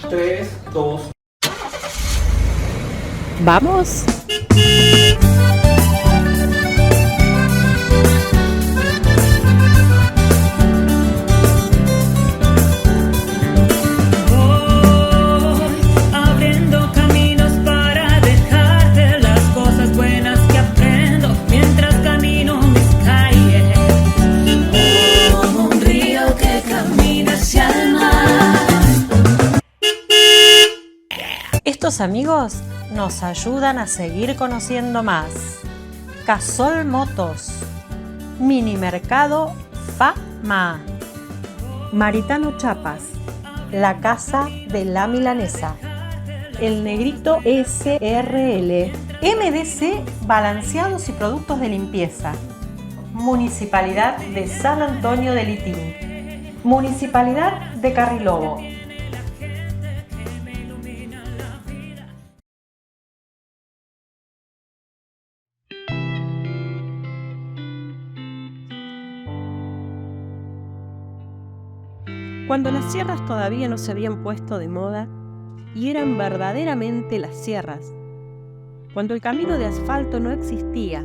3, 2. ¿Vamos? Abriendo caminos para dejarte las cosas buenas que aprendo mientras camino mis calles. Como un río que camina hacia el mar. Estos amigos nos ayudan a seguir conociendo más. Casol Motos, Mini Mercado Fama, Maritano Chapas, La Casa de la Milanesa, El Negrito SRL, MDC Balanceados y Productos de Limpieza, Municipalidad de San Antonio de Litín, Municipalidad de Carrilobo. Cuando las sierras todavía no se habían puesto de moda y eran verdaderamente las sierras, cuando el camino de asfalto no existía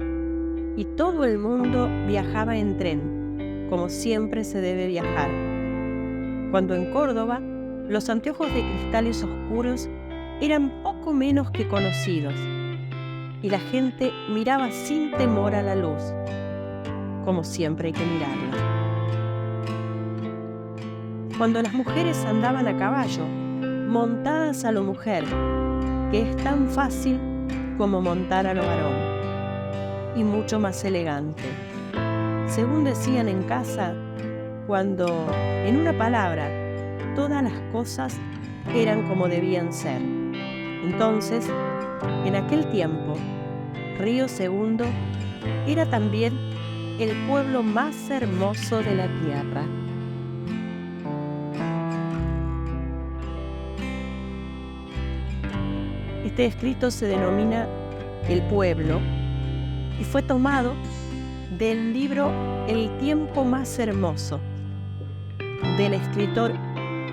y todo el mundo viajaba en tren, como siempre se debe viajar, cuando en Córdoba los anteojos de cristales oscuros eran poco menos que conocidos y la gente miraba sin temor a la luz, como siempre hay que mirarla. Cuando las mujeres andaban a caballo, montadas a lo mujer, que es tan fácil como montar a lo varón, y mucho más elegante. Según decían en casa, cuando, en una palabra, todas las cosas eran como debían ser. Entonces, en aquel tiempo, Río Segundo era también el pueblo más hermoso de la tierra. Este escrito se denomina El Pueblo y fue tomado del libro El tiempo más hermoso, del escritor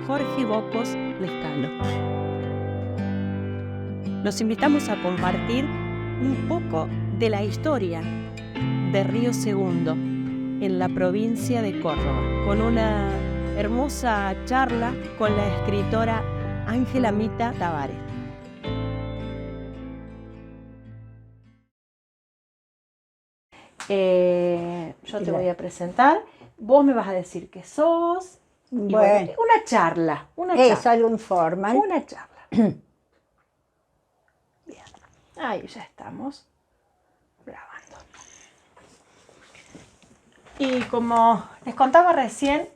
Jorge Bocos Lescano. Los invitamos a compartir un poco de la historia de Río Segundo en la provincia de Córdoba, con una hermosa charla con la escritora Ángela Mita Tavares. Yo te voy a presentar, vos me vas a decir que sos, y bueno, una charla. Es algo informal. Una charla. Bien, ahí ya estamos grabando. Y como les contaba recién,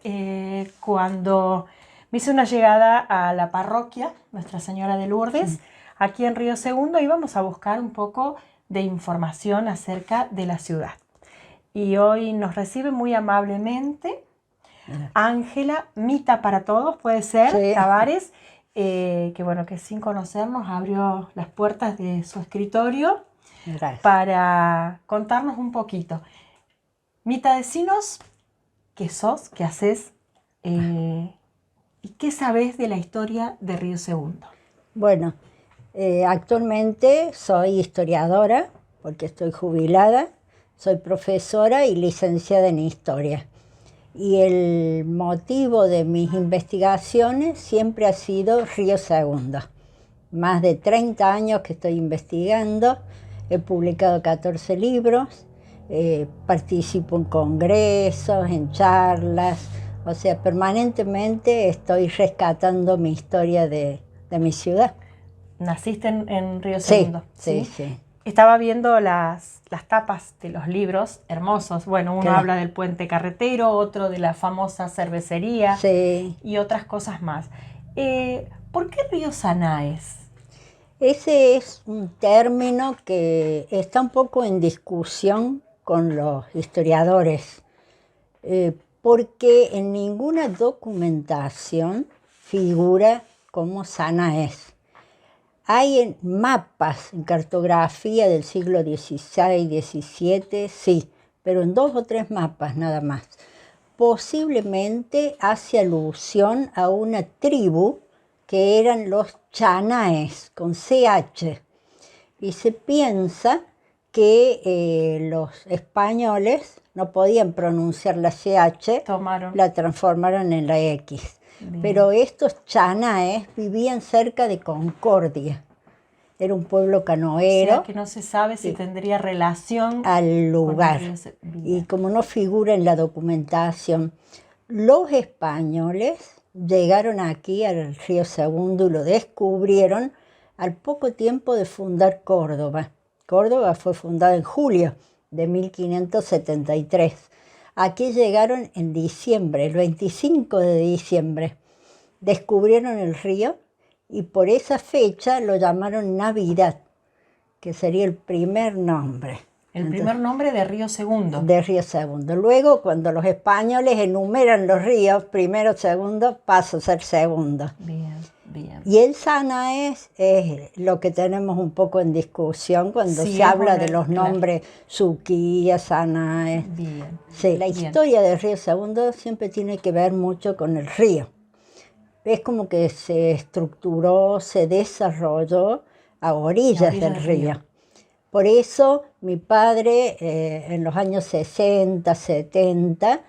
cuando me hice una llegada a la parroquia Nuestra Señora de Lourdes, aquí en Río Segundo, íbamos a buscar un poco de información acerca de la ciudad. Y hoy nos recibe muy amablemente Ángela Mita para Todos, puede ser, sí. Tavares, que bueno, que sin conocernos abrió las puertas de su escritorio. Gracias. Para contarnos un poquito. Mita, decinos qué sos, qué haces y qué sabés de la historia de Río Segundo. Bueno, actualmente soy historiadora, porque estoy jubilada, soy profesora y licenciada en historia. Y el motivo de mis investigaciones siempre ha sido Río Segundo. Más de 30 años que estoy investigando, he publicado 14 libros, participo en congresos, en charlas, o sea, permanentemente estoy rescatando mi historia de mi ciudad. ¿Naciste en Río Segundo? Sí, sí, sí. Estaba viendo las tapas de los libros, hermosos. Bueno, uno Claro. habla del puente carretero, otro de la famosa cervecería, Sí. Y otras cosas más. ¿Por qué Río Sanaes? Ese es un término que está un poco en discusión con los historiadores, porque en ninguna documentación figura como Sanaes. Hay en mapas, en cartografía del siglo XVI, XVII, sí, pero en 2 o 3 mapas nada más. Posiblemente hace alusión a una tribu que eran los chanaes, con CH. Y se piensa que los españoles no podían pronunciar la CH, la transformaron en la X. Bien. Pero estos chanaes vivían cerca de Concordia. Era un pueblo canoero. O sea, que no se sabe si tendría relación al lugar. Y como no figura en la documentación, los españoles llegaron aquí al río Segundo y lo descubrieron al poco tiempo de fundar Córdoba. Córdoba fue fundada en julio de 1573. Aquí llegaron en diciembre, el 25 de diciembre. Descubrieron el río y por esa fecha lo llamaron Navidad, que sería el primer nombre. El primer nombre de Río Segundo. De Río Segundo. Luego, cuando los españoles enumeran los ríos, primero, segundo, pasa a ser segundo. Bien, bien. Y el Sanaes es lo que tenemos un poco en discusión cuando se habla de los nombres Suquía, Sanaes. Bien. Sí, la historia de Río Segundo siempre tiene que ver mucho con el río. Es como que se estructuró, se desarrolló a orillas del río. Por eso mi padre en los años 60, 70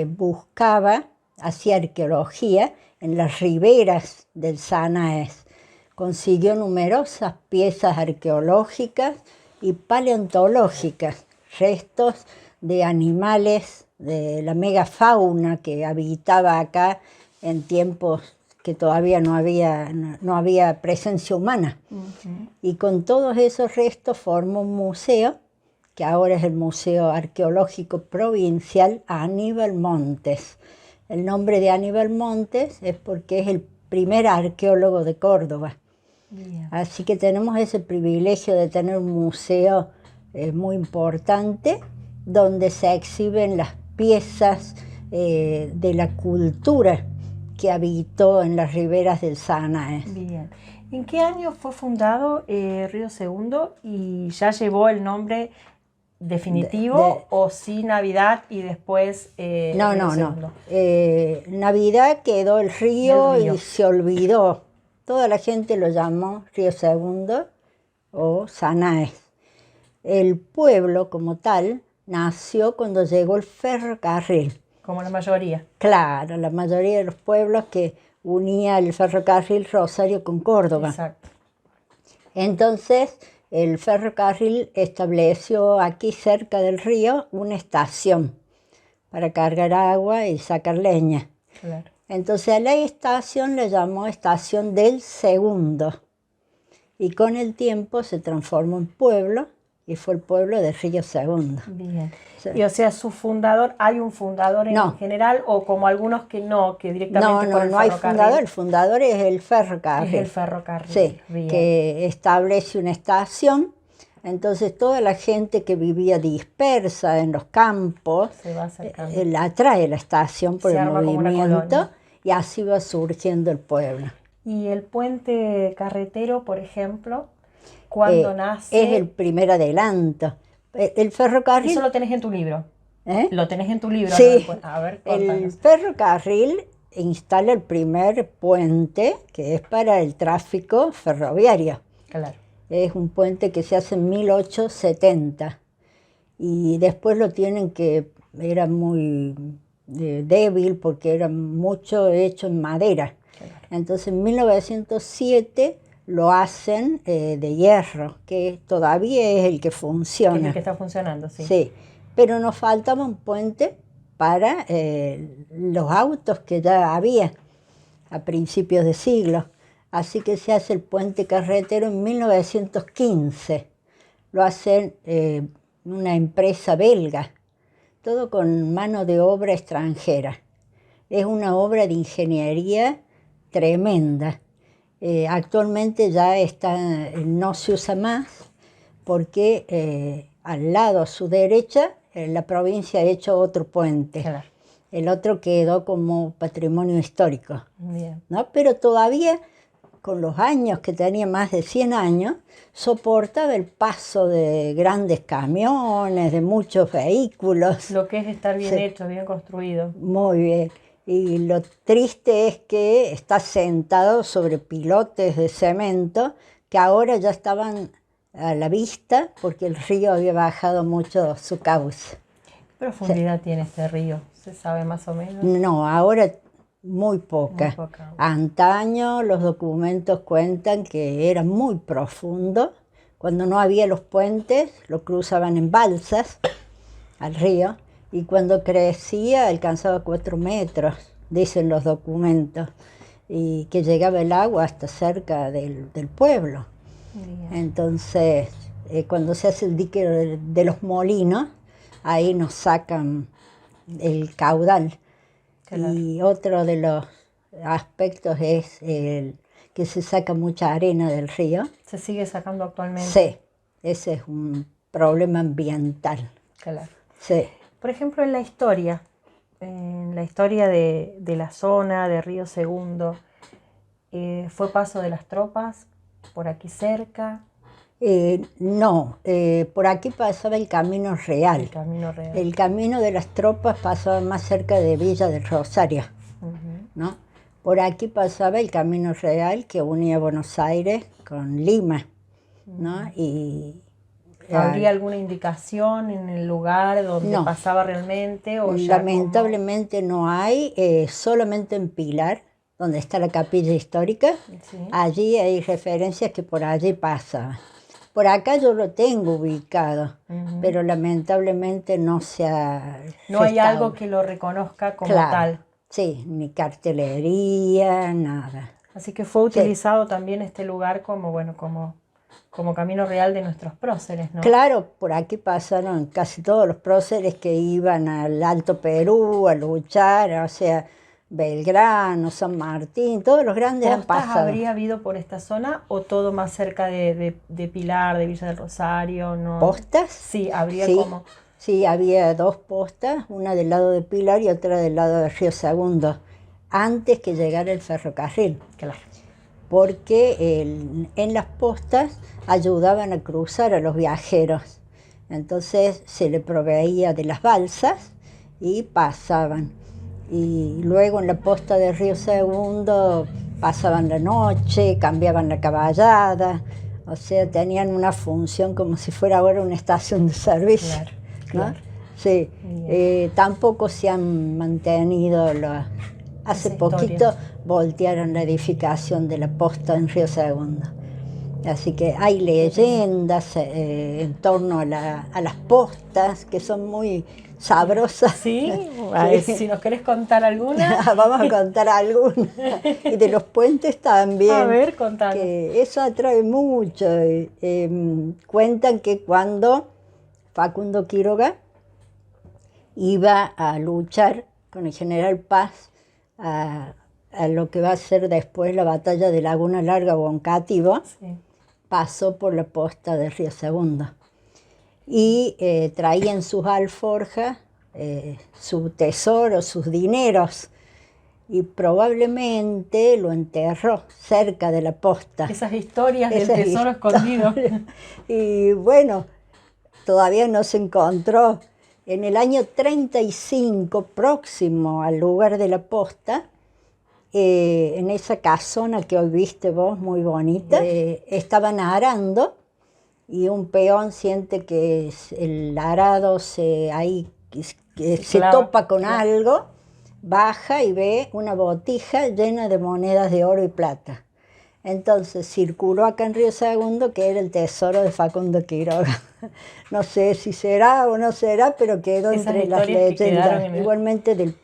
buscaba, hacía arqueología en las riberas del Sanaes. Consiguió numerosas piezas arqueológicas y paleontológicas, restos de animales de la megafauna que habitaba acá en tiempos que todavía no había presencia humana. Y con todos esos restos formó un museo, que ahora es el Museo Arqueológico Provincial Aníbal Montes. El nombre de Aníbal Montes es porque es el primer arqueólogo de Córdoba. Bien. Así que tenemos ese privilegio de tener un museo muy importante, donde se exhiben las piezas de la cultura que habitó en las riberas del Sanaes. Bien. ¿En qué año fue fundado Río Segundo y ya llevó el nombre definitivo o sí Navidad y después No. Navidad quedó el río y se olvidó. Toda la gente lo llamó Río Segundo o Sanaes. El pueblo como tal nació cuando llegó el ferrocarril. Como la mayoría. Claro, la mayoría de los pueblos que unía el ferrocarril Rosario con Córdoba. Exacto. Entonces, el ferrocarril estableció aquí cerca del río una estación para cargar agua y sacar leña. Claro. Entonces, a la estación le llamó Estación del Segundo. Y con el tiempo se transformó en pueblo y fue el pueblo de Río Segundo. Bien. Sí. Y o sea, su fundador, ¿hay un fundador en general o como algunos que directamente por el no hay fundador, el fundador es el ferrocarril. Es el ferrocarril. Sí, bien. Que establece una estación, entonces toda la gente que vivía dispersa en los campos se va acercando. La atrae la estación por se el arma movimiento y así va surgiendo el pueblo. ¿Y el puente carretero, por ejemplo, cuándo nace? Es el primer adelanto. El ferrocarril... ¿Eso lo tenés en tu libro? ¿Lo tenés en tu libro? Sí. A ver, el ferrocarril instala el primer puente, que es para el tráfico ferroviario. Claro. Es un puente que se hace en 1870. Y después lo tienen que... Era muy débil porque era mucho hecho en madera. Claro. Entonces en 1907... lo hacen de hierro, que todavía es el que funciona. Que es el que está funcionando, sí. Sí, pero nos faltaba un puente para los autos que ya había a principios de siglo. Así que se hace el puente carretero en 1915. Lo hace una empresa belga, todo con mano de obra extranjera. Es una obra de ingeniería tremenda. Actualmente ya no se usa más porque al lado, a su derecha, la provincia ha hecho otro puente. Claro. El otro quedó como patrimonio histórico. Bien. ¿No? Pero todavía, con los años que tenía más de 100 años, soportaba el paso de grandes camiones, de muchos vehículos. Lo que es estar bien hecho, bien construido. Muy bien. Y lo triste es que está sentado sobre pilotes de cemento que ahora ya estaban a la vista porque el río había bajado mucho su cauce. ¿Qué profundidad tiene este río? ¿Se sabe más o menos? No, ahora muy poca. Muy poca. Antaño los documentos cuentan que era muy profundo. Cuando no había los puentes, lo cruzaban en balsas al río. Y cuando crecía alcanzaba 4 metros, dicen los documentos. Y que llegaba el agua hasta cerca del pueblo. Bien. Entonces, cuando se hace el dique de los molinos, ahí nos sacan el caudal. Claro. Y otro de los aspectos es que se saca mucha arena del río. ¿Se sigue sacando actualmente? Sí, ese es un problema ambiental. Claro. Sí. Por ejemplo, en la historia de la zona de Río Segundo, ¿fue paso de las tropas por aquí cerca? No, por aquí pasaba el Camino Real. El Camino Real. El camino de las tropas pasaba más cerca de Villa del Rosario, ¿no? Por aquí pasaba el Camino Real que unía Buenos Aires con Lima, ¿no? Y ¿Habría alguna indicación en el lugar donde No. pasaba realmente? O ya lamentablemente no hay, solamente en Pilar, donde está la capilla histórica, Sí. allí hay referencias que por allí pasa. Por acá yo lo tengo ubicado, pero lamentablemente no se ha No hay gestado. algo que lo reconozca como Claro, tal. sí, ni cartelería, nada. Así que fue utilizado también este lugar como, bueno, como camino real de nuestros próceres, ¿no? Claro, por aquí pasaron casi todos los próceres que iban al Alto Perú a luchar, o sea, Belgrano, San Martín, todos los grandes han ¿Postas pasado. habría habido por esta zona o todo más cerca de Pilar, de Villa del Rosario? ¿No? ¿Postas? Sí, habría Sí, como... sí, había 2 postas, una del lado de Pilar y otra del lado de Río Segundo, antes que llegara el ferrocarril, Claro. porque en las postas ayudaban a cruzar a los viajeros. Entonces se le proveía de las balsas y pasaban. Y luego en la posta de Río Segundo pasaban la noche, cambiaban la caballada, o sea, tenían una función como si fuera ahora una estación de servicio. Claro, ¿no? claro. Sí, Bien. tampoco se han mantenido hace Esa poquito historia. voltearon la edificación de la posta en Río Segundo. Así que hay leyendas en torno a las postas que son muy sabrosas. ¿Sí? A ver, si nos querés contar alguna. Vamos a contar algunas. Y de los puentes también. A ver, contanos. Que eso atrae mucho. Cuentan que cuando Facundo Quiroga iba a luchar con el general Paz a lo que va a ser después la batalla de Laguna Larga o Oncativo, Sí. pasó por la posta de Río Segundo y traía en sus alforjas su tesoro, sus dineros, y probablemente lo enterró cerca de la posta. Esas historias del Esas tesoro escondido. Y bueno, todavía no se encontró. En el año 35, próximo al lugar de la posta, en esa casona que hoy viste vos, muy bonita, estaban arando y un peón siente que el arado se clava, topa con claro. algo, baja y ve una botija llena de monedas de oro y plata. Entonces circuló acá en Río Segundo que era el tesoro de Facundo Quiroga. No sé si será o no será, pero quedó Esas entre las historias que quedaron leyendas. en el... Igualmente del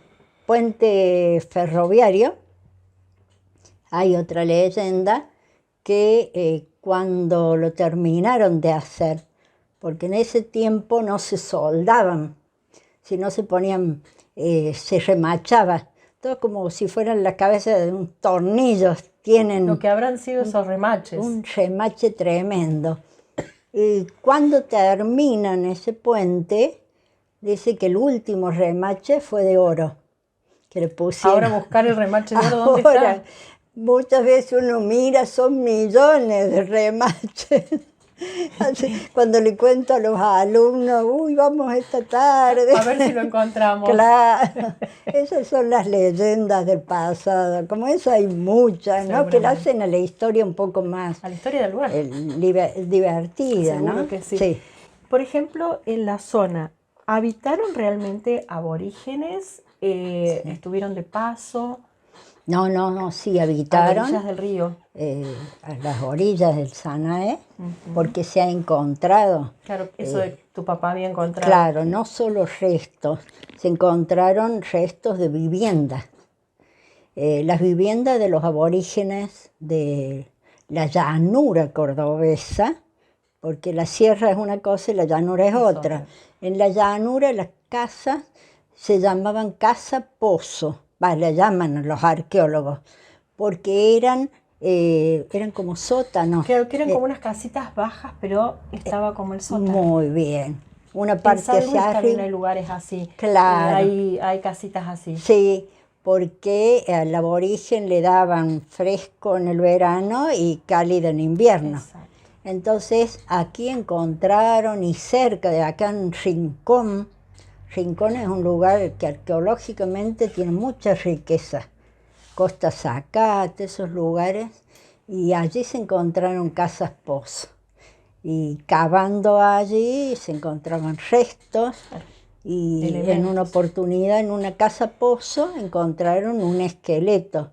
puente ferroviario hay otra leyenda que cuando lo terminaron de hacer, porque en ese tiempo no se soldaban, sino se ponían, se remachaba, todo como si fueran la cabeza de un tornillo, tienen Lo que habrán sido esos remaches. un remache tremendo. Y cuando terminan ese puente, dice que el último remache fue de oro, que le pusieron. Ahora buscar el remache de oro, ¿dónde Ahora, está? muchas veces uno mira, son millones de remaches. Así, cuando le cuento a los alumnos, uy, vamos esta tarde. A ver si lo encontramos. Claro, esas son las leyendas del pasado. Como eso hay muchas, ¿no? Que le hacen a la historia un poco más a la historia del lugar. divertida, Seguro ¿no? que sí. Sí. Por ejemplo, en la zona, ¿habitaron aborígenes? Sí. ¿Estuvieron de paso? No, sí, A habitaron las orillas del río. a las orillas del Sanaé, porque se ha encontrado. Claro, eso de tu papá había encontrado. Claro, no solo restos, se encontraron restos de viviendas. Las viviendas de los aborígenes de la llanura cordobesa, porque la sierra es una cosa y la llanura es otra. En la llanura las casas se llamaban casa-pozo, le llaman los arqueólogos, porque eran como sótanos. Creo que eran como unas casitas bajas, pero estaba como el sótano. Muy bien. Una parte hacia también arriba. hay lugares así. Claro. Hay casitas así. Sí, porque al aborigen le daban fresco en el verano y cálido en invierno. Exacto. Entonces aquí encontraron, y cerca de acá en Rincón es un lugar que arqueológicamente tiene mucha riqueza. Costa Zacate, esos lugares, y allí se encontraron casas pozo. Y cavando allí se encontraban restos, y en una oportunidad en una casa pozo encontraron un esqueleto,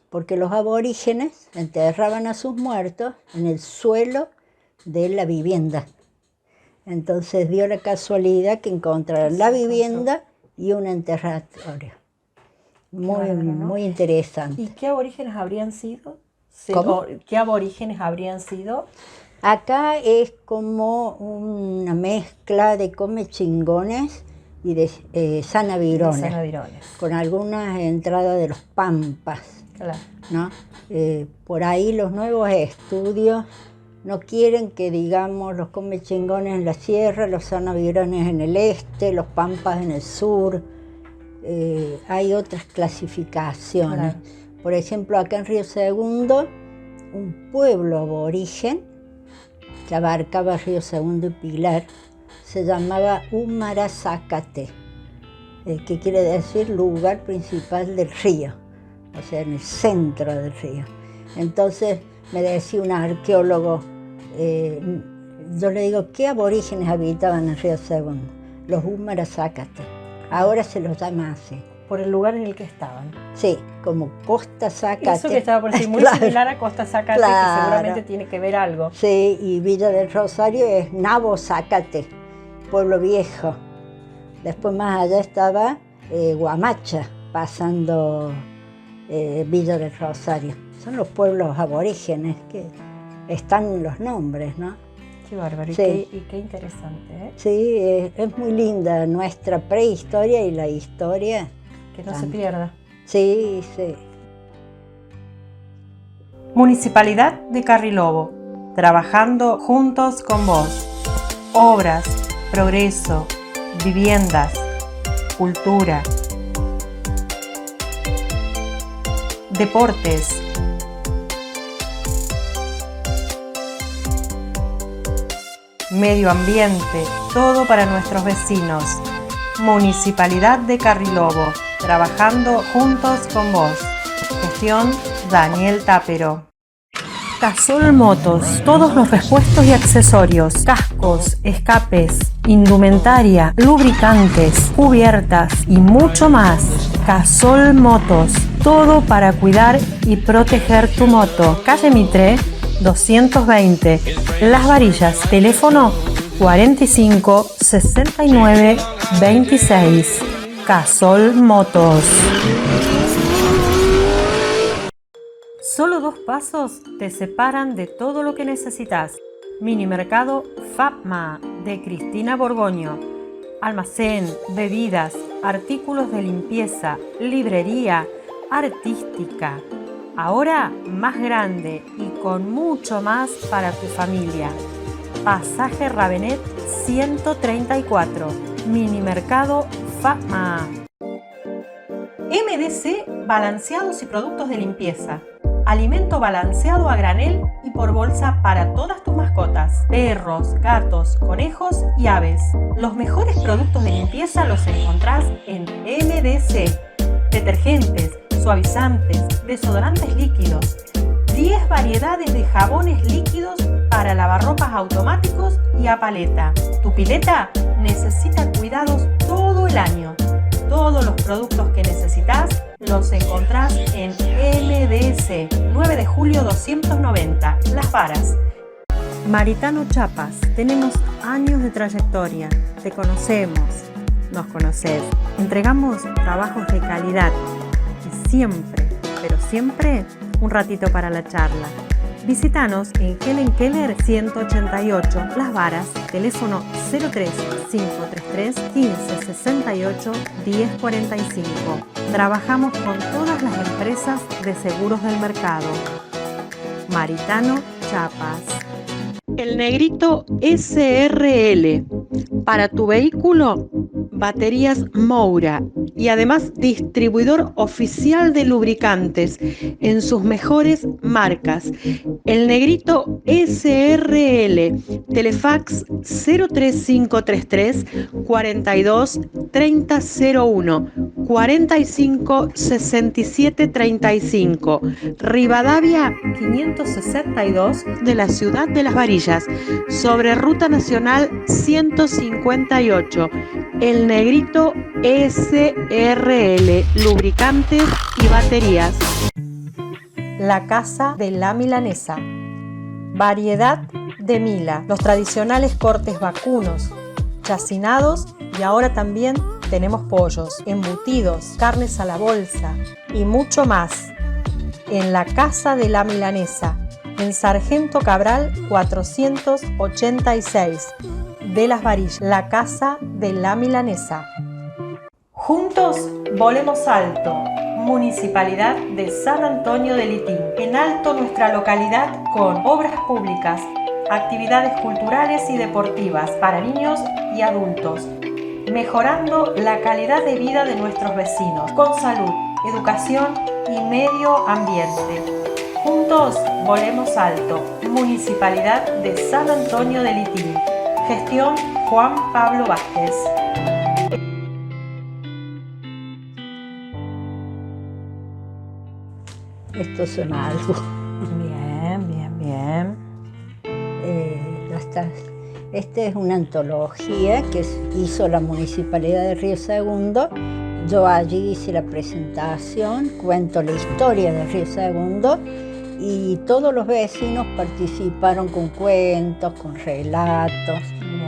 porque los aborígenes enterraban a sus muertos en el suelo de la vivienda. Entonces dio la casualidad que encontraron la vivienda y un enterratorio. Muy interesante. ¿Y qué aborígenes habrían sido? ¿Cómo? ¿Qué aborígenes habrían sido? Acá es como una mezcla de comechingones y de sanavirones, con algunas entradas de los pampas, Claro. ¿no? Por ahí los nuevos estudios no quieren que digamos los comechingones en la sierra, los sanavirones en el este, los pampas en el sur. Hay otras clasificaciones. Claro. Por ejemplo, acá en Río Segundo, un pueblo aborigen que abarcaba Río Segundo y Pilar, se llamaba Humarazacate, que quiere decir lugar principal del río, o sea, en el centro del río. Entonces me decía un arqueólogo, yo le digo, ¿qué aborígenes habitaban en Río Segundo? Los Humarazacate. Ahora se los llama así. Por el lugar en el que estaban. Sí, como Costa Zacate. Eso que estaba por decir, muy Claro. similar a Costa Zacate, Claro. que seguramente tiene que ver algo. Sí, y Villa del Rosario es Nabo Zacate, pueblo viejo. Después más allá estaba Guamacha, pasando Villa del Rosario. Son los pueblos aborígenes que están los nombres, ¿no? Qué bárbaro, Sí. y qué interesante, ¿eh? Sí, es muy linda nuestra prehistoria y la historia. Que no se pierda. Sí, sí. Municipalidad de Carrilobo, trabajando juntos con vos. Obras, progreso, viviendas, cultura, deportes, medio ambiente, todo para nuestros vecinos. Municipalidad de Carrilobo, trabajando juntos con vos. Gestión Daniel Tápero. Casol Motos, todos los repuestos y accesorios, cascos, escapes, indumentaria, lubricantes, cubiertas y mucho más. Casol Motos, todo para cuidar y proteger tu moto. Calle Mitre 220, Las Varillas, teléfono 45 69 26. Casol Motos. Solo 2 pasos te separan de todo lo que necesitas. Mini mercado Fapma de Cristina Borgoño. Almacén, bebidas, artículos de limpieza, librería, artística. Ahora más grande y con mucho más para tu familia. Pasaje Ravenet 134. Mini mercado Fapma. MDC Balanceados y productos de limpieza. Alimento balanceado a granel y por bolsa para todas tus mascotas. Perros, gatos, conejos y aves. Los mejores productos de limpieza los encontrás en MDC. Detergentes, suavizantes, desodorantes líquidos. 10 variedades de jabones líquidos para lavarropas automáticos y a paleta. Tu pileta necesita cuidados todo el año. Todos los productos que necesitas los encontrás en MDC, 9 de julio 290, Las Varas. Maritano Chapas, tenemos años de trayectoria, te conocemos, nos conoces. Entregamos trabajos de calidad y siempre, pero siempre, un ratito para la charla. Visítanos en Helen Keller 188, Las Varas, teléfono 03 533 15 68 10 45. Trabajamos con todas las empresas de seguros del mercado. Maritano Chapas. El Negrito SRL. Para tu vehículo, baterías Moura y además distribuidor oficial de lubricantes en sus mejores marcas. El Negrito SRL, Telefax 03533 42 3001 45 67 35, Rivadavia 562 de la ciudad de Las Varillas, sobre Ruta Nacional 158. El Negrito SRL, lubricantes y baterías. La Casa de la Milanesa. Variedad de Mila, los tradicionales cortes vacunos, chacinados y ahora también tenemos pollos, embutidos, carnes a la bolsa y mucho más. En la Casa de la Milanesa, en Sargento Cabral 486 de Las Varillas, la Casa de la Milanesa. Juntos volemos alto. Municipalidad de San Antonio de Litín. En alto nuestra localidad con obras públicas, actividades culturales y deportivas para niños y adultos, mejorando la calidad de vida de nuestros vecinos, con salud, educación y medio ambiente. Juntos volemos alto. Municipalidad de San Antonio de Litín. Gestión Juan Pablo Vázquez. Esto suena algo. Bien, bien, bien. Esta es una antología que hizo la Municipalidad de Río Segundo. Yo allí hice la presentación, cuento la historia de Río Segundo y todos los vecinos participaron con cuentos, con relatos.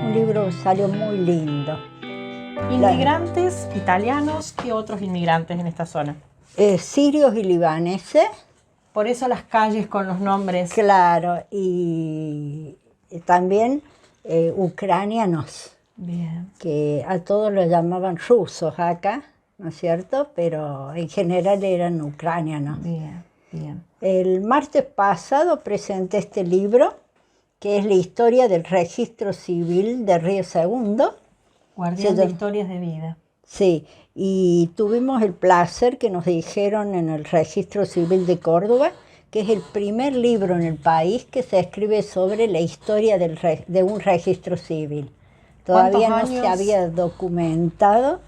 Un libro que salió muy lindo. ¿Inmigrantes italianos? ¿Qué otros inmigrantes en esta zona? Sirios y libaneses. Por eso las calles con los nombres. Claro, y también ucranianos. Bien. Que a todos los llamaban rusos acá, ¿no es cierto? Pero en general eran ucranianos. Bien, bien. El martes pasado presenté este libro, que es la historia del registro civil de Río Segundo. Guardián de historias de vida. Sí, y tuvimos el placer que nos dijeron en el Registro Civil de Córdoba, que es el primer libro en el país que se escribe sobre la historia de un registro civil. Todavía no se había documentado.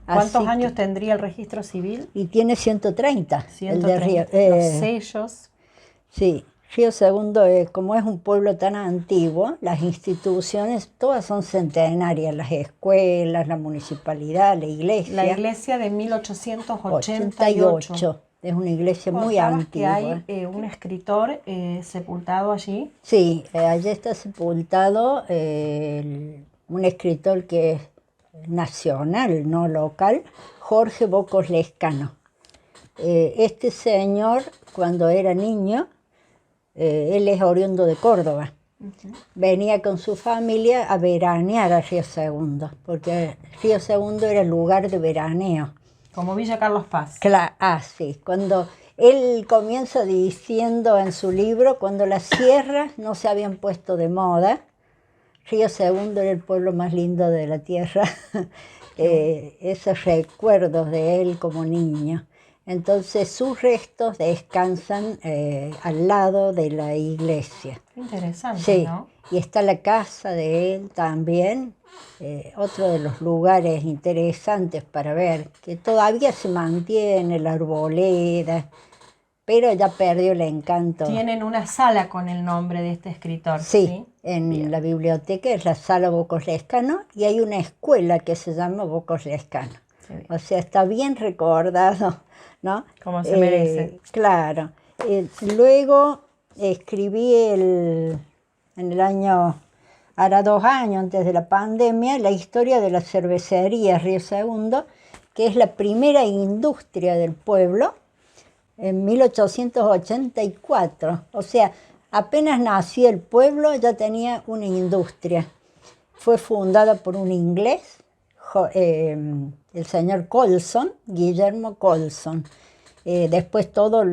¿Cuántos años tendría el registro civil? Y tiene 130. 130. El de Río, los sellos. Sí, Río Segundo, como es un pueblo tan antiguo, las instituciones todas son centenarias, las escuelas, la municipalidad, la iglesia. La iglesia de 1888. Es una iglesia muy antigua. Que hay un escritor sepultado allí. Sí, allí está sepultado un escritor que es nacional, no local, Jorge Bocos Lescano. Este señor, cuando era niño, él es oriundo de Córdoba. Venía con su familia a veranear a Río Segundo, porque Río Segundo era el lugar de veraneo. Como Villa Carlos Paz. Sí. Cuando él comienza diciendo en su libro, cuando las sierras no se habían puesto de moda, Río Segundo era el pueblo más lindo de la tierra. Esos recuerdos de él como niño. Entonces sus restos descansan al lado de la iglesia. Qué interesante, Sí, ¿no? y está la casa de él también, otro de los lugares interesantes para ver, que todavía se mantiene la arboleda, pero ya perdió el encanto. Tienen una sala con el nombre de este escritor, Sí, ¿sí? en Bien. la biblioteca es la Sala Bocos Lescano y hay una escuela que se llama Bocos Lescano. Qué bien. O sea, está bien recordado, ¿no? Como se merece. Claro. Luego escribí en el año, hará 2 años antes de la pandemia, la historia de la cervecería Río Segundo, que es la primera industria del pueblo en 1884. O sea, apenas nació el pueblo ya tenía una industria. Fue fundada por un inglés, el señor Colson, Guillermo Colson. Después todos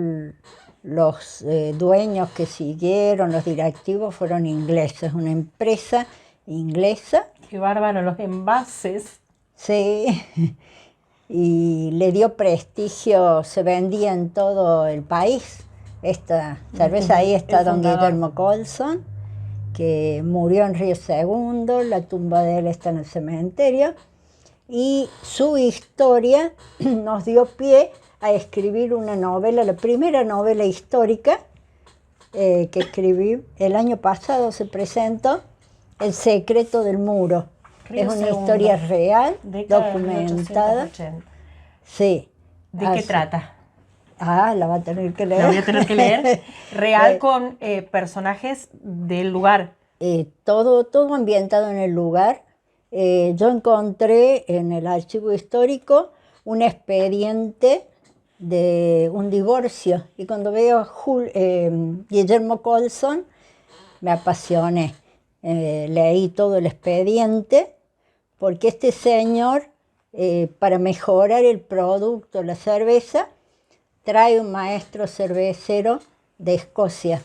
los dueños que siguieron, los directivos, fueron ingleses. Una empresa inglesa. Qué bárbaro, los envases. Sí, y le dio prestigio, se vendía en todo el país. Esta cerveza, ahí está El don fundador. Guillermo Colson, que murió en Río Segundo, la tumba de él está en el cementerio, y su historia nos dio pie a escribir una novela, la primera novela histórica que escribí el año pasado, se presentó, El secreto del muro. Río Es una Segundo, historia real, década de documentada. 1880. Sí. ¿De qué trata? La va a tener que leer. La voy a tener que leer. Real con personajes del lugar. Todo ambientado en el lugar. Yo encontré en el archivo histórico un expediente de un divorcio y cuando veo a Guillermo Colson me apasioné. Leí todo el expediente porque este señor, para mejorar el producto, la cerveza, trae un maestro cervecero de Escocia,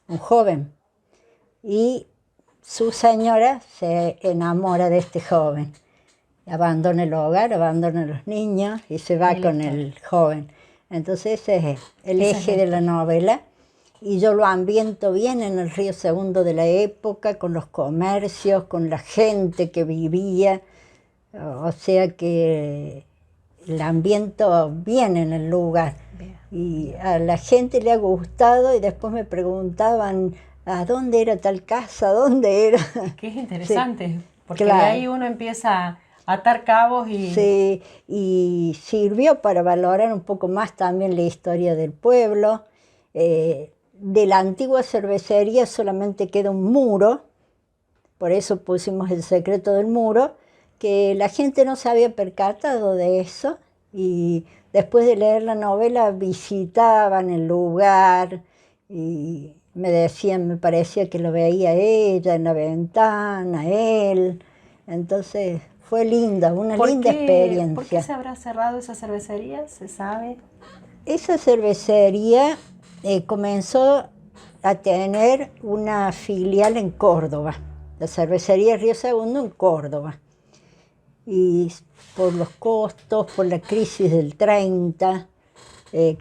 un joven, y su señora se enamora de este joven. Abandona el hogar, abandona a los niños y se va con el joven. Entonces ese es el eje de la novela y yo lo ambiento bien en el Río Segundo de la época, con los comercios, con la gente que vivía, o sea que el ambiento bien en el lugar. Bien. Y a la gente le ha gustado y después me preguntaban ¿a dónde era tal casa? ¿Dónde era? Que es interesante, porque claro. de ahí uno empieza a atar cabos y... Sí, y sirvió para valorar un poco más también la historia del pueblo. De la antigua cervecería solamente queda un muro, por eso pusimos El secreto del muro, que la gente no se había percatado de eso y después de leer la novela visitaban el lugar y me decían, me parecía que lo veía ella en la ventana, él. Entonces fue linda, una linda experiencia. ¿Por qué se habrá cerrado esa cervecería? ¿Se sabe? Esa cervecería comenzó a tener una filial en Córdoba, la cervecería Río Segundo en Córdoba. Y por los costos, por la crisis del 30,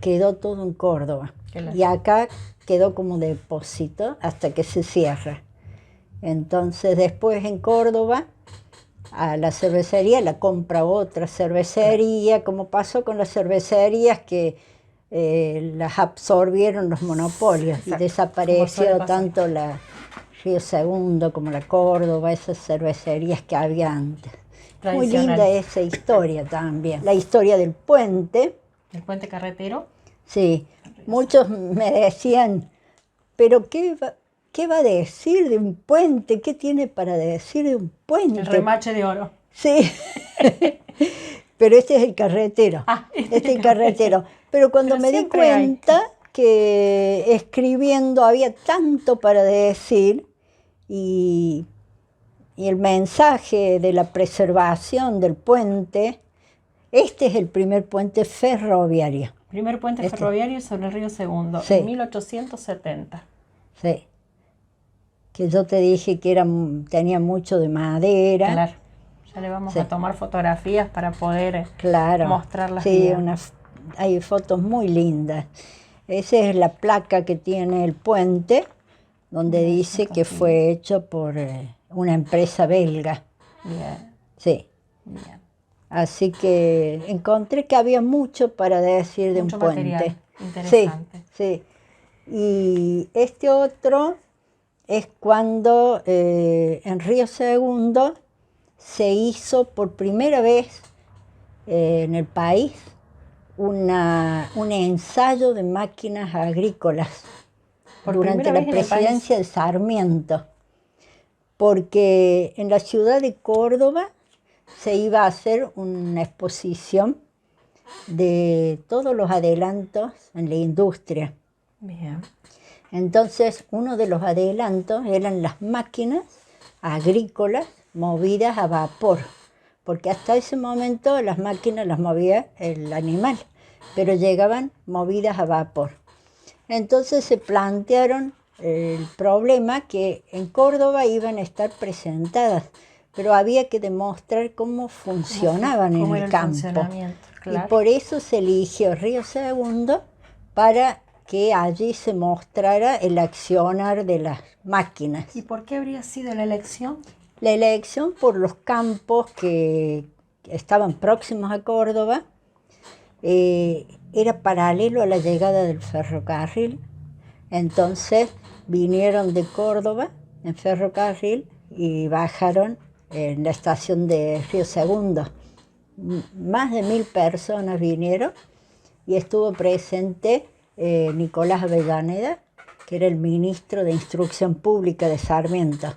quedó todo en Córdoba. Y acá quedó como depósito hasta que se cierra. Entonces después en Córdoba, a la cervecería la compra otra cervecería, como pasó con las cervecerías que las absorbieron los monopolios. Exacto. Y desapareció tanto la Río Segundo como la Córdoba, esas cervecerías que había antes. Muy linda esa historia también. La historia del puente. ¿El puente carretero? Sí, muchos me decían, pero ¿qué va a decir de un puente? ¿Qué tiene para decir de un puente? El remache de oro. Sí, pero este es el carretero. Este es el carretero. Pero cuando me di cuenta que escribiendo había tanto para decir y el mensaje de la preservación del puente, este es el primer puente ferroviario. Primer puente ferroviario sobre el Río Segundo, sí. En 1870. Sí. Que yo te dije que tenía mucho de madera. Claro. Ya le vamos a tomar fotografías para poder mostrarlas sí, bien. hay fotos muy lindas. Esa es la placa que tiene el puente, donde Mira, dice un que castillo. fue hecho por una empresa belga. Bien, Sí. bien. Así que encontré que había mucho para decir de un Mucho material puente. Sí, interesante. sí. Y este otro es cuando en Río Segundo se hizo por primera vez en el país un ensayo de máquinas agrícolas Por durante primera la vez en el país. presidencia de Sarmiento, porque en la ciudad de Córdoba se iba a hacer una exposición de todos los adelantos en la industria. Bien. Entonces, uno de los adelantos eran las máquinas agrícolas movidas a vapor, porque hasta ese momento las máquinas las movía el animal, pero llegaban movidas a vapor. Entonces se plantearon el problema que en Córdoba iban a estar presentadas, pero había que demostrar cómo funcionaban ¿Cómo en era el el campo. funcionamiento? Y Claro. por eso se eligió Río Segundo para que allí se mostrara el accionar de las máquinas. ¿Y por qué habría sido la elección? La elección por los campos que estaban próximos a Córdoba era paralelo a la llegada del ferrocarril. Entonces vinieron de Córdoba en ferrocarril y bajaron en la estación de Río Segundo. Más de 1000 personas vinieron y estuvo presente Nicolás Avellaneda, que era el ministro de Instrucción Pública de Sarmiento.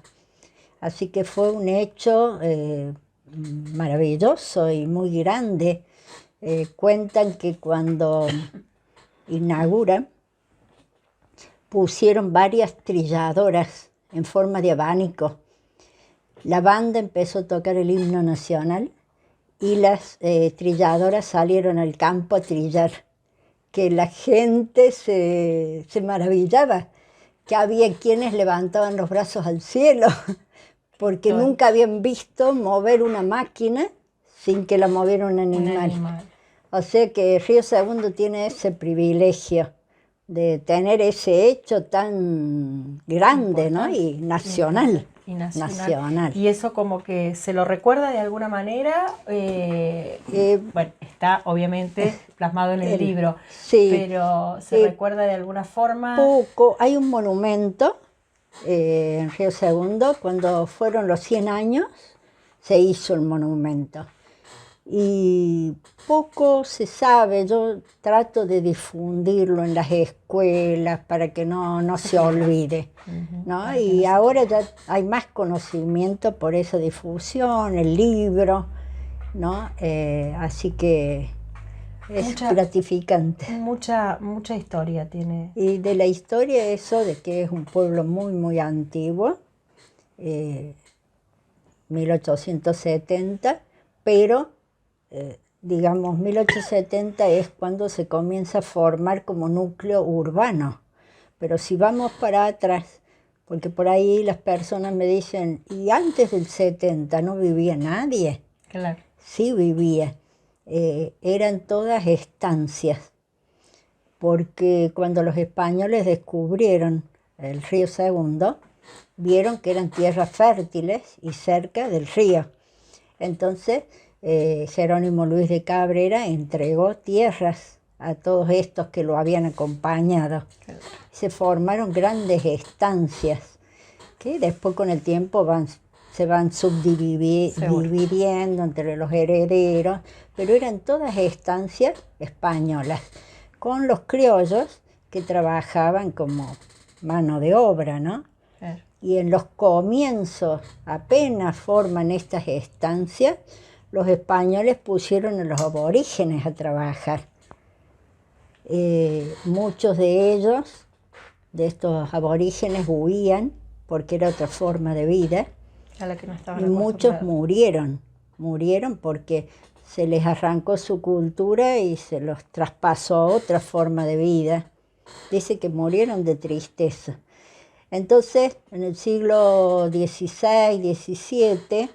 Así que fue un hecho maravilloso y muy grande. Cuentan que cuando inauguran, pusieron varias trilladoras en forma de abanico. La banda empezó a tocar el himno nacional y las trilladoras salieron al campo a trillar, que la gente se maravillaba, que había quienes levantaban los brazos al cielo, porque Todo. nunca habían visto mover una máquina sin que la moviera un Un animal. animal. O sea que Río Segundo tiene ese privilegio de tener ese hecho tan grande, ¿no? Importante. Y nacional. Y nacional. Nacional. Y eso como que se lo recuerda de alguna manera. Bueno, está obviamente plasmado en el libro, sí. pero se recuerda de alguna forma. Poco. Hay un monumento en Río Segundo, cuando fueron los 100 años, se hizo el monumento. Y poco se sabe, yo trato de difundirlo en las escuelas para que no se olvide, ¿no? Y ahora ya hay más conocimiento por esa difusión, el libro, ¿no? Así que es gratificante. Mucha historia tiene. Y de la historia eso, de que es un pueblo muy, muy antiguo, 1870, pero digamos 1870 es cuando se comienza a formar como núcleo urbano. Pero si vamos para atrás, porque por ahí las personas me dicen, ¿y antes del 70 no vivía nadie? Claro. Sí vivía. Eran todas estancias, porque cuando los españoles descubrieron el Río Segundo, vieron que eran tierras fértiles y cerca del río. Entonces, Jerónimo Luis de Cabrera entregó tierras a todos estos que lo habían acompañado. Se formaron grandes estancias que después con el tiempo se van subdividiendo entre los herederos, pero eran todas estancias españolas, con los criollos que trabajaban como mano de obra, ¿no? Claro. Y en los comienzos, apenas forman estas estancias, los españoles pusieron a los aborígenes a trabajar. Muchos de ellos, de estos aborígenes, huían porque era otra forma de vida. A la que no estaban Y muchos acostumbrados. murieron porque se les arrancó su cultura y se los traspasó a otra forma de vida. Dice que murieron de tristeza. Entonces, en el siglo XVI, XVII,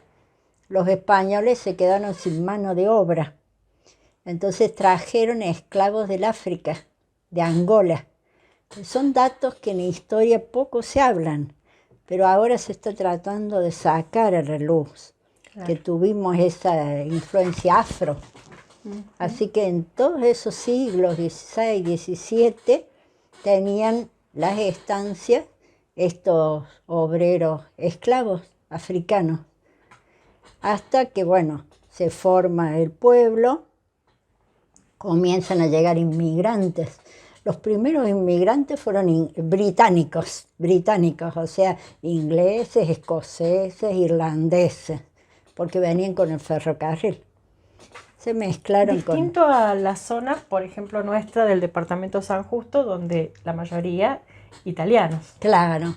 los españoles se quedaron sin mano de obra. Entonces trajeron esclavos del África, de Angola. Son datos que en historia poco se hablan, pero ahora se está tratando de sacar a la luz, que tuvimos esa influencia afro. Así que en todos esos siglos, XVI, XVII, tenían las estancias estos obreros esclavos africanos. Hasta que, bueno, se forma el pueblo, comienzan a llegar inmigrantes. Los primeros inmigrantes fueron británicos, o sea, ingleses, escoceses, irlandeses, porque venían con el ferrocarril. Se mezclaron Distinto a la zona, por ejemplo, nuestra del departamento San Justo, donde la mayoría italianos. Claro,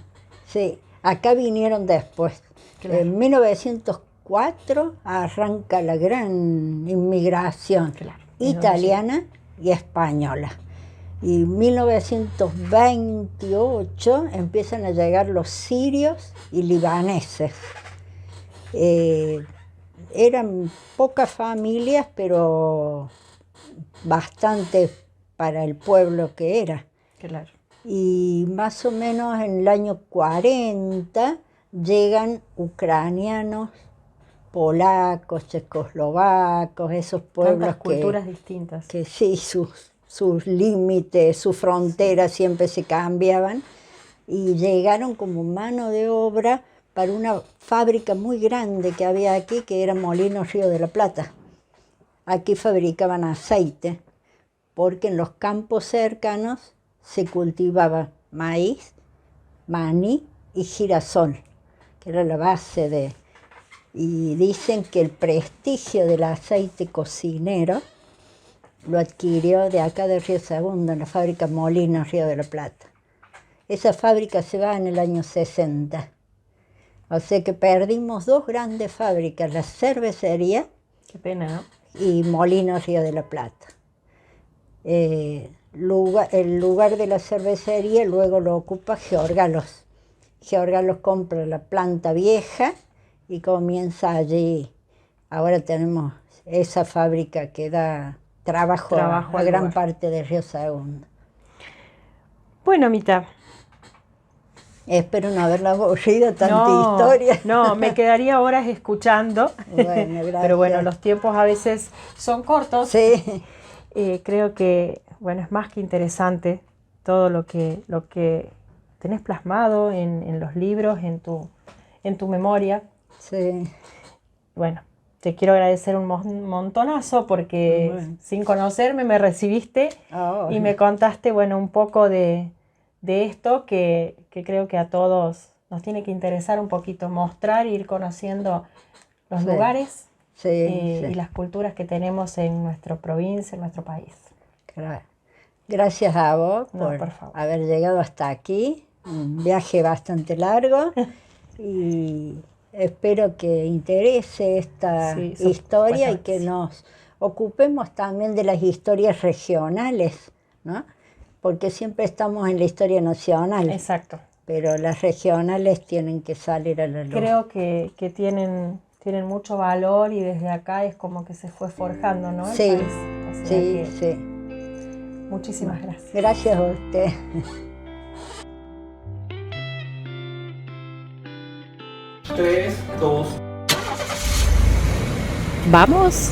sí. Acá vinieron después. Claro. En 1904 arranca la gran inmigración italiana y española. Y en 1928 empiezan a llegar los sirios y libaneses. Eran pocas familias, pero bastante para el pueblo que era. Claro. Y más o menos en el año 40 llegan ucranianos, polacos, checoslovacos, esos pueblos Tantas culturas distintas. Que sí, sus límites, sus fronteras siempre se cambiaban, y llegaron como mano de obra para una fábrica muy grande que había aquí, que era Molinos Río de la Plata. Aquí fabricaban aceite, porque en los campos cercanos se cultivaba maíz, maní y girasol, que era la base de... Y dicen que el prestigio del aceite cocinero lo adquirió de acá de Río Segundo, en la fábrica Molinos Río de la Plata. Esa fábrica se va en el año 60. O sea que perdimos dos grandes fábricas, la cervecería, qué pena, ¿no? y Molinos Río de la Plata. El lugar de la cervecería luego lo ocupa Georgalos. Georgalos compra la planta vieja y comienza allí. Ahora tenemos esa fábrica que da trabajo a gran parte de Río Segundo. Bueno, Mita. Espero no haberla aburrido tanta historia. No, me quedaría horas escuchando. Bueno, gracias. Pero bueno, los tiempos a veces son cortos. Sí. Creo que, bueno, es más que interesante todo lo que tenés plasmado en los libros, en tu memoria. Sí. Bueno, te quiero agradecer un montonazo porque sin conocerme me recibiste y me contaste, bueno, un poco de esto que creo que a todos nos tiene que interesar un poquito, mostrar e ir conociendo los lugares y las culturas que tenemos en nuestra provincia, en nuestro país. Gracias a vos por haber llegado hasta aquí, un viaje bastante largo y espero que interese esta historia y que nos ocupemos también de las historias regionales, ¿no? Porque siempre estamos en la historia nacional. Exacto. Pero las regionales tienen que salir a la luz. Creo que tienen mucho valor y desde acá es como que se fue forjando, ¿no? Sí, sí. Muchísimas gracias. Gracias a usted. 3, 2. ¿Vamos?